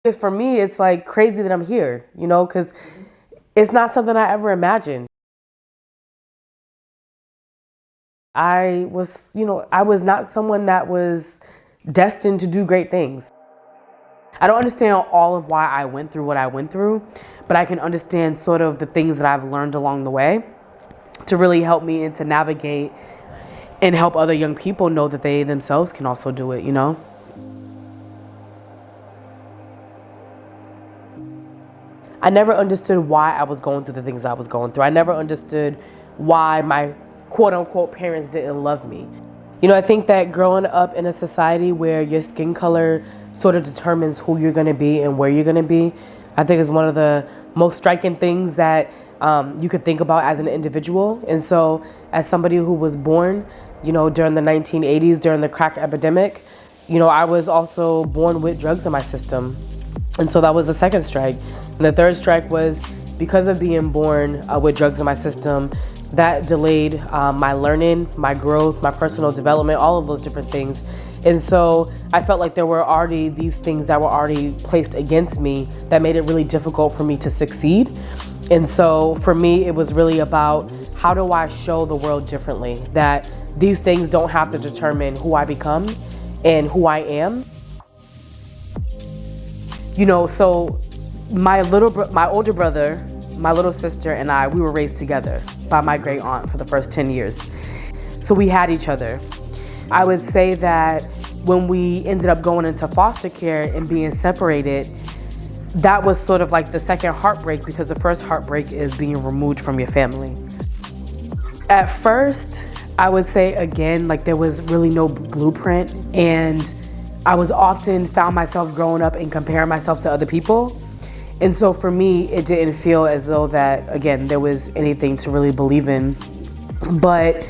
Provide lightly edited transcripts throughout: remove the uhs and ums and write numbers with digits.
Because for me, it's like crazy that I'm here, you know, because it's not something I ever imagined. I was not someone that was destined to do great things. I don't understand all of why I went through what I went through, but I can understand sort of the things that I've learned along the way to really help me and to navigate and help other young people know that they themselves can also do it, you know? I never understood why I was going through the things I was going through. I never understood why my quote unquote parents didn't love me. You know, I think that growing up in a society where your skin color sort of determines who you're going to be and where you're going to be, I think is one of the most striking things that you could think about as an individual. And so as somebody who was born, you know, during the 1980s, during the crack epidemic, you know, I was also born with drugs in my system. And so that was the second strike. And the third strike was because of being born with drugs in my system, that delayed my learning, my growth, my personal development, all of those different things. And so I felt like there were already these things that were already placed against me that made it really difficult for me to succeed. And so for me, it was really about how do I show the world differently, that these things don't have to determine who I become and who I am. You know, so my older brother, my little sister, and I, we were raised together by my great aunt for the first 10 years. So we had each other. I would say that when we ended up going into foster care and being separated, that was sort of like the second heartbreak, because the first heartbreak is being removed from your family. At first, I would say again, like there was really no blueprint, and I was often found myself growing up and comparing myself to other people. And so for me, it didn't feel as though that, again, there was anything to really believe in. But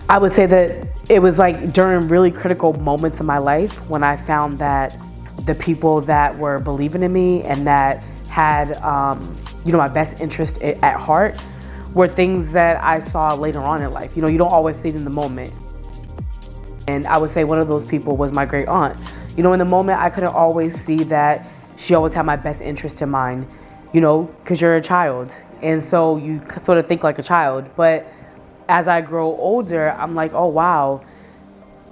I would say that it was like during really critical moments in my life when I found that the people that were believing in me and that had, my best interest at heart were things that I saw later on in life. You know, you don't always see it in the moment. And I would say one of those people was my great aunt. You know, in the moment, I couldn't always see that she always had my best interest in mind, you know, because you're a child. And so you sort of think like a child. But as I grow older, I'm like, oh, wow.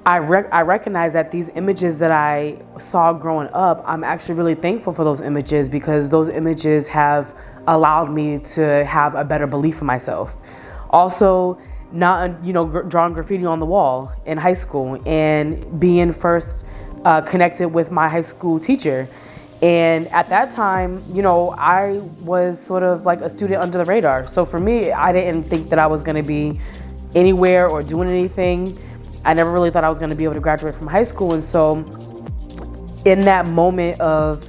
I recognize that these images that I saw growing up, I'm actually really thankful for those images, because those images have allowed me to have a better belief in myself. Also, not, drawing graffiti on the wall in high school and being first connected with my high school teacher. And at that time, you know, I was sort of like a student under the radar. So for me, I didn't think that I was going to be anywhere or doing anything. I never really thought I was going to be able to graduate from high school. And so in that moment of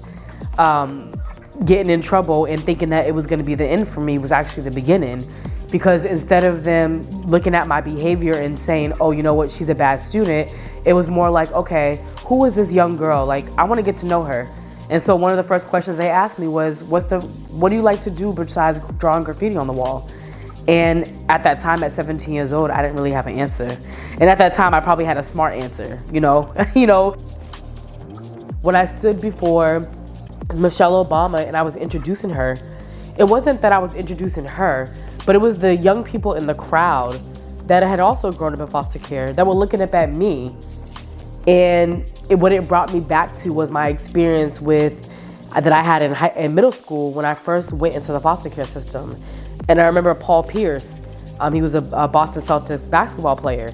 getting in trouble and thinking that it was going to be the end for me was actually the beginning. Because instead of them looking at my behavior and saying, oh, you know what, she's a bad student, it was more like, okay, who is this young girl? Like, I want to get to know her. And so one of the first questions they asked me was, what do you like to do besides drawing graffiti on the wall? And at that time, at 17 years old, I didn't really have an answer. And at that time, I probably had a smart answer, you know? When I stood before Michelle Obama and I was introducing her, it wasn't that I was introducing her, but it was the young people in the crowd that had also grown up in foster care that were looking up at me. And what it brought me back to was my experience that I had in middle school when I first went into the foster care system. And I remember Paul Pierce, he was a Boston Celtics basketball player.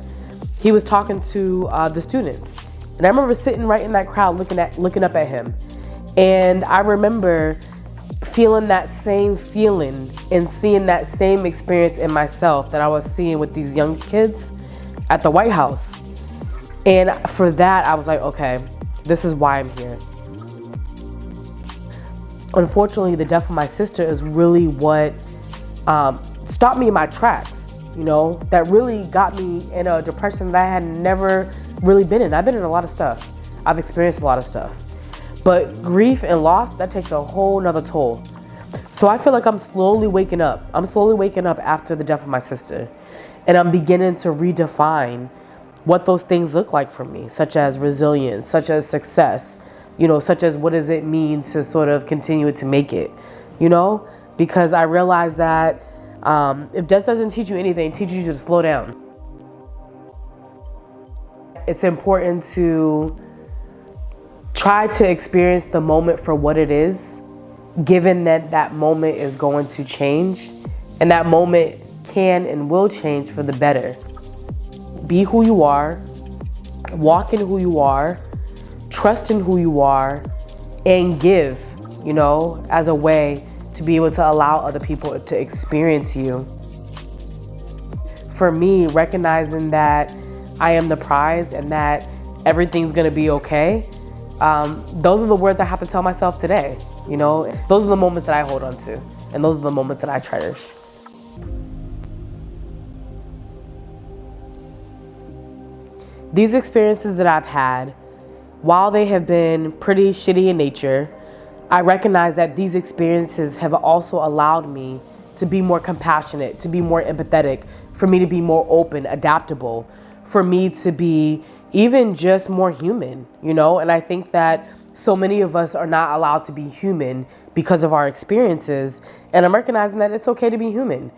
He was talking to the students. And I remember sitting right in that crowd looking up at him. And I remember feeling that same feeling and seeing that same experience in myself that I was seeing with these young kids at the White House. And for that, I was like, okay, this is why I'm here. Unfortunately, the death of my sister is really what stopped me in my tracks, you know, that really got me in a depression that I had never really been in. I've been in a lot of stuff. I've experienced a lot of stuff. But grief and loss, that takes a whole nother toll. So I feel like I'm slowly waking up. I'm slowly waking up after the death of my sister. And I'm beginning to redefine what those things look like for me, such as resilience, such as success, such as what does it mean to sort of continue to make it, because I realized that if death doesn't teach you anything, it teaches you to slow down. It's important to try to experience the moment for what it is, given that that moment is going to change, and that moment can and will change for the better. Be who you are, walk in who you are, trust in who you are, and give, as a way to be able to allow other people to experience you. For me, recognizing that I am the prize and that everything's gonna be okay, those are the words I have to tell myself today. Those are the moments that I hold on to, and those are the moments that I cherish. These experiences that I've had, while they have been pretty shitty in nature, I recognize that these experiences have also allowed me to be more compassionate, to be more empathetic, for me to be more open, adaptable, for me to be even just more human, And I think that so many of us are not allowed to be human because of our experiences, and I'm recognizing that it's okay to be human.